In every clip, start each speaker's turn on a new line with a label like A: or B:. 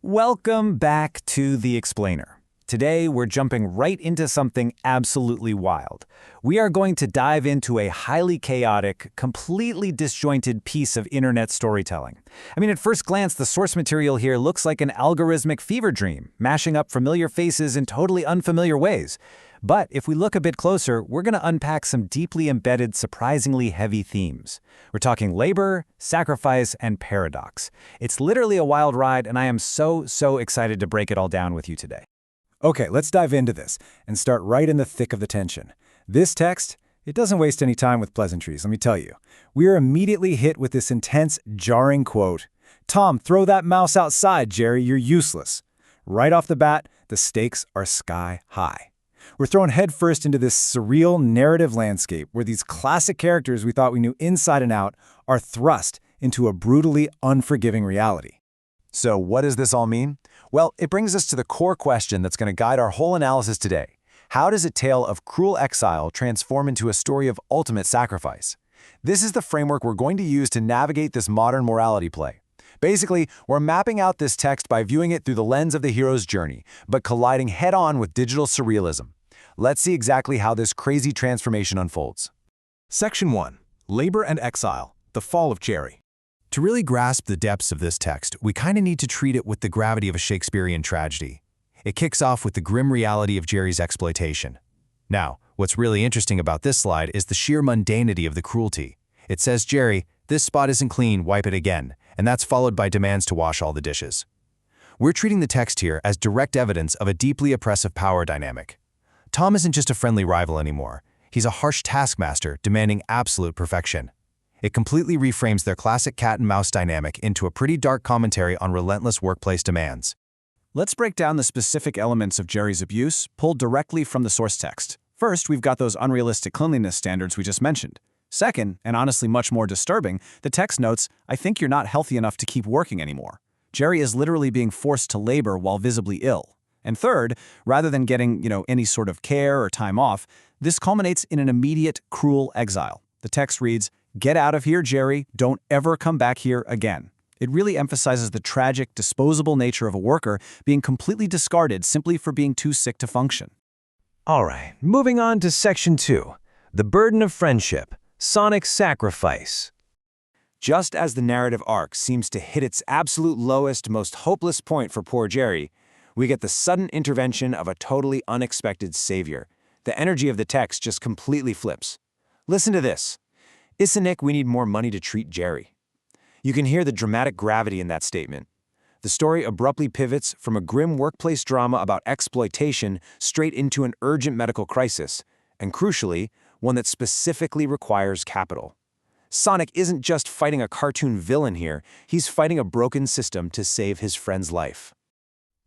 A: Welcome back to The Explainer. Today, we're jumping right into something absolutely wild. We are going to dive into a highly chaotic, completely disjointed piece of internet storytelling. At first glance, the source material here looks like an algorithmic fever dream, mashing up familiar faces in totally unfamiliar ways. But if we look a bit closer, we're going to unpack some deeply embedded, surprisingly heavy themes. We're talking labor, sacrifice, and paradox. It's literally a wild ride, and I am so excited to break it all down with you today.
B: Okay, let's dive into this and start right in the thick of the tension. This text, it doesn't waste any time with pleasantries, let me tell you. We are immediately hit with this intense, jarring quote, "Tom, throw that mouse outside, Jerry, you're useless." Right off the bat, the stakes are sky high. We're thrown headfirst into this surreal narrative landscape where these classic characters we thought we knew inside and out are thrust into a brutally unforgiving reality.
C: So what does this all mean? Well, it brings us to the core question that's going to guide our whole analysis today. How does a tale of cruel exile transform into a story of ultimate sacrifice? This is the framework we're going to use to navigate this modern morality play. Basically, we're mapping out this text by viewing it through the lens of the hero's journey, but colliding head-on with digital surrealism. Let's see exactly how this crazy transformation unfolds.
D: Section 1. Labor and Exile, the Fall of Jerry. To really grasp the depths of this text, we kind of need to treat it with the gravity of a Shakespearean tragedy. It kicks off with the grim reality of Jerry's exploitation. Now, what's really interesting about this slide is the sheer mundanity of the cruelty. It says, "Jerry, this spot isn't clean, wipe it again," and that's followed by demands to wash all the dishes. We're treating the text here as direct evidence of a deeply oppressive power dynamic. Tom isn't just a friendly rival anymore. He's a harsh taskmaster demanding absolute perfection. It completely reframes their classic cat-and-mouse dynamic into a pretty dark commentary on relentless workplace demands.
A: Let's break down the specific elements of Jerry's abuse, pulled directly from the source text. First, we've got those unrealistic cleanliness standards we just mentioned. Second, and honestly much more disturbing, the text notes, "I think you're not healthy enough to keep working anymore." Jerry is literally being forced to labor while visibly ill. And third, rather than getting, any sort of care or time off, this culminates in an immediate, cruel exile. The text reads, "Get out of here, Jerry. Don't ever come back here again." It really emphasizes the tragic, disposable nature of a worker being completely discarded simply for being too sick to function.
E: All right, moving on to Section 2, the burden of friendship, Sonic's sacrifice.
C: Just as the narrative arc seems to hit its absolute lowest, most hopeless point for poor Jerry, we get the sudden intervention of a totally unexpected savior. The energy of the text just completely flips. Listen to this. "Isn't we need more money to treat Jerry." You can hear the dramatic gravity in that statement. The story abruptly pivots from a grim workplace drama about exploitation straight into an urgent medical crisis, and crucially, one that specifically requires capital. Sonic isn't just fighting a cartoon villain here, he's fighting a broken system to save his friend's life.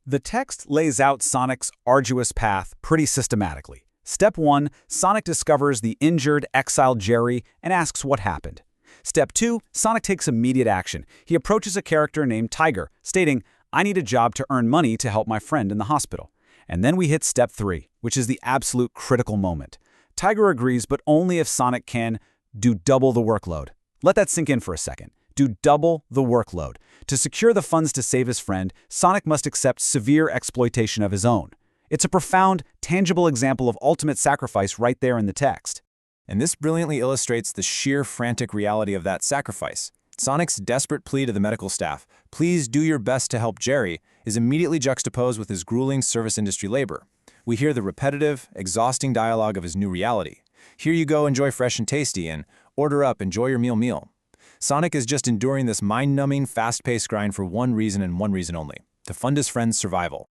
A: The text lays out Sonic's arduous path pretty systematically. Step 1, Sonic discovers the injured, exiled Jerry and asks what happened. Step 2, Sonic takes immediate action. He approaches a character named Tiger, stating, "I need a job to earn money to help my friend in the hospital." And then we hit Step 3, which is the absolute critical moment. Tiger agrees, but only if Sonic can do double the workload. Let that sink in for a second. Do double the workload. To secure the funds to save his friend, Sonic must accept severe exploitation of his own. It's a profound, tangible example of ultimate sacrifice right there in the text.
C: And this brilliantly illustrates the sheer frantic reality of that sacrifice. Sonic's desperate plea to the medical staff, "Please do your best to help Jerry," is immediately juxtaposed with his grueling service industry labor. We hear the repetitive, exhausting dialogue of his new reality. "Here you go, enjoy fresh and tasty," and "Order up, enjoy your meal." Sonic is just enduring this mind-numbing, fast-paced grind for one reason and one reason only: to fund his friend's survival.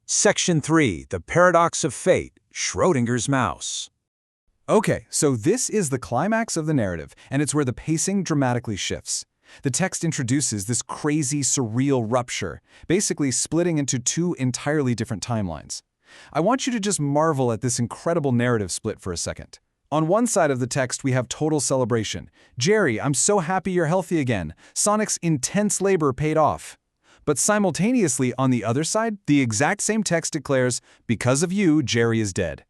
E: Section 3, the paradox of fate, Schrodinger's mouse.
B: Okay, so this is the climax of the narrative, and it's where the pacing dramatically shifts. The text introduces this crazy, surreal rupture, basically splitting into two entirely different timelines. I want you to just marvel at this incredible narrative split for a second. On one side of the text, we have total celebration. "Jerry, I'm so happy you're healthy again. Sonic's intense labor paid off." But simultaneously, on the other side, the exact same text declares, "Because of you, Jerry is dead."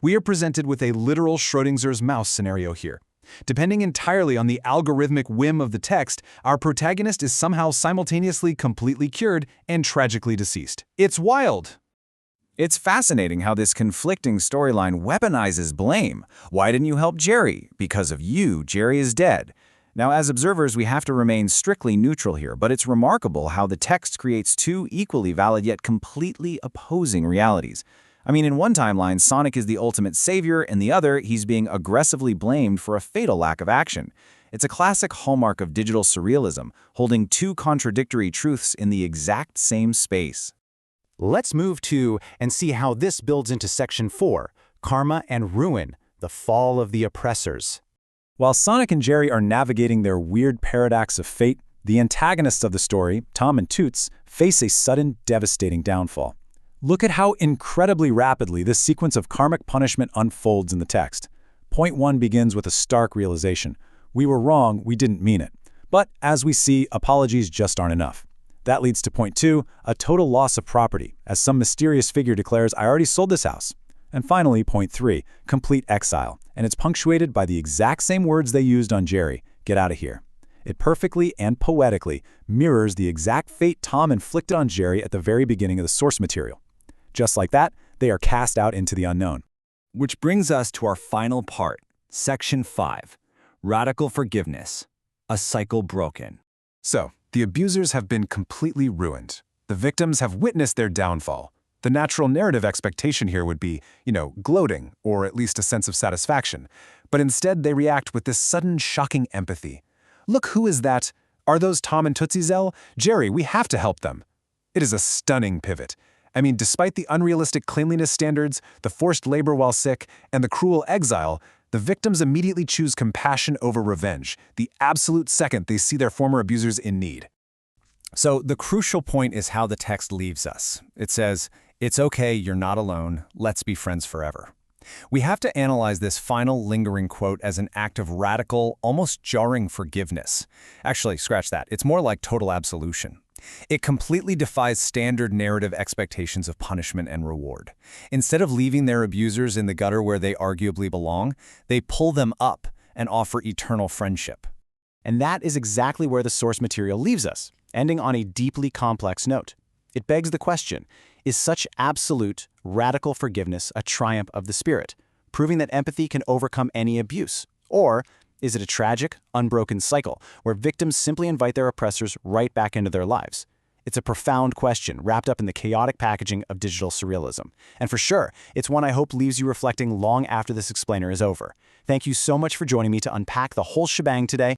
B: We are presented with a literal Schrodinger's mouse scenario here. Depending entirely on the algorithmic whim of the text, our protagonist is somehow simultaneously completely cured and tragically deceased. It's wild!
A: It's fascinating how this conflicting storyline weaponizes blame. Why didn't you help Jerry? Because of you, Jerry is dead. Now, as observers, we have to remain strictly neutral here, but it's remarkable how the text creates two equally valid yet completely opposing realities. I mean, in one timeline, Sonic is the ultimate savior, in the other, he's being aggressively blamed for a fatal lack of action. It's a classic hallmark of digital surrealism, holding two contradictory truths in the exact same space.
F: Let's move to and see how this builds into Section 4, Karma and Ruin, the Fall of the Oppressors.
A: While Sonic and Jerry are navigating their weird paradox of fate, the antagonists of the story, Tom and Toots, face a sudden, devastating downfall. Look at how incredibly rapidly this sequence of karmic punishment unfolds in the text. Point 1 begins with a stark realization. We were wrong, we didn't mean it. But, as we see, apologies just aren't enough. That leads to point 2, a total loss of property, as some mysterious figure declares, I already sold this house. And finally, point 3, complete exile, and it's punctuated by the exact same words they used on Jerry, get out of here. It perfectly and poetically mirrors the exact fate Tom inflicted on Jerry at the very beginning of the source material. Just like that, they are cast out into the unknown.
C: Which brings us to our final part, Section 5, Radical Forgiveness, a Cycle Broken.
B: So, the abusers have been completely ruined. The victims have witnessed their downfall. The natural narrative expectation here would be, gloating, or at least a sense of satisfaction. But instead, they react with this sudden, shocking empathy. Look, who is that? Are those Tom and Tootsie Zell? Jerry, we have to help them. It is a stunning pivot. I mean, despite the unrealistic cleanliness standards, the forced labor while sick, and the cruel exile, the victims immediately choose compassion over revenge, the absolute second they see their former abusers in need.
D: So the crucial point is how the text leaves us. It says, it's okay, you're not alone, let's be friends forever. We have to analyze this final lingering quote as an act of radical, almost jarring forgiveness. Actually, scratch that. It's more like total absolution. It completely defies standard narrative expectations of punishment and reward. Instead of leaving their abusers in the gutter where they arguably belong, they pull them up and offer eternal friendship.
F: And that is exactly where the source material leaves us, ending on a deeply complex note. It begs the question, is such absolute, radical forgiveness a triumph of the spirit, proving that empathy can overcome any abuse? Or is it a tragic, unbroken cycle where victims simply invite their oppressors right back into their lives? It's a profound question wrapped up in the chaotic packaging of digital surrealism. And for sure, it's one I hope leaves you reflecting long after this explainer is over. Thank you so much for joining me to unpack the whole shebang today.